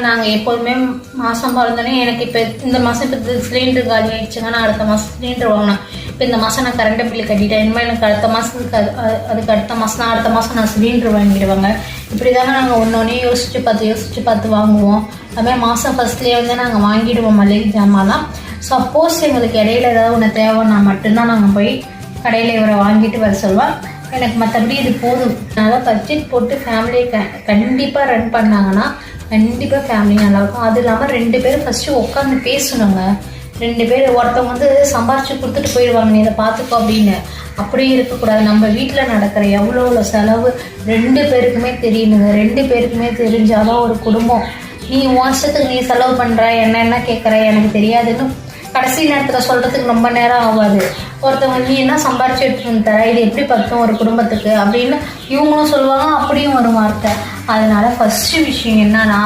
நாங்கள் எப்போதுமே மாதம் பிறந்தோடனே எனக்கு இப்போ இந்த மாதம் இப்போ சிலிண்டர் காலி ஆகிடுச்சுங்க. நான் அடுத்த மாதம் சிலிண்டர் வாங்கினேன். இப்போ இந்த மாதம் நான் கரண்ட் பில்லு கட்டிட்டேன். இனிமேல் எனக்கு அடுத்த மாதத்துக்கு அதுக்கு அடுத்த மாதம் நான் அடுத்த மாதம் நான் சிலிண்டர் வாங்கிடுவாங்க. இப்படி தாங்க நாங்கள் ஒன்றொன்னே யோசிச்சு பார்த்து வாங்குவோம். அதுமாதிரி மாதம் ஃபஸ்ட்லேயே நாங்கள் வாங்கிடுவோம் மளிகை ஜாமான்லாம். சப்போஸ் எங்களுக்கு இடையில ஏதாவது ஒன்று தேவைன்னா மட்டும்தான் நாங்கள் போய் கடையில் இவரை வாங்கிட்டு வர சொல்லுவோம். எனக்கு மற்றபடி இது போதும். அதனால் பட்ஜெட் போட்டு ஃபேமிலியை கண்டிப்பாக ரன் பண்ணாங்கன்னா கண்டிப்பாக ஃபேமிலி நல்லாயிருக்கும். அது இல்லாமல் 2 பேரும் ஃபஸ்ட்டு உட்காந்து பேசணுங்க. 2 பேர் ஒருத்தவங்க சம்பாரிச்சு கொடுத்துட்டு போயிடுவாங்க, நீ இதை பார்த்துக்கோ அப்படின்னு. அப்படியே இருக்கக்கூடாது. நம்ம வீட்டில் நடக்கிற எவ்வளோ செலவு 2 பேருக்குமே தெரியணுங்க. 2 பேருக்குமே தெரிஞ்சாதான் ஒரு குடும்பம். நீ வருஷத்துக்கு நீ செலவு பண்ணுற, என்ன கேட்குற, எனக்கு தெரியாதுன்னு கடைசி நேரத்தில் சொல்கிறதுக்கு ரொம்ப நேரம் ஆகாது. ஒருத்தவங்க நீ என்ன சம்பாரிச்சு எடுத்துட்டு தர, இது எப்படி பத்தும் ஒரு குடும்பத்துக்கு அப்படின்னு இவங்களும் சொல்லுவாங்க. அப்படியும் ஒரு வார்த்தை. அதனால ஃபஸ்ட்டு விஷயம் என்னன்னா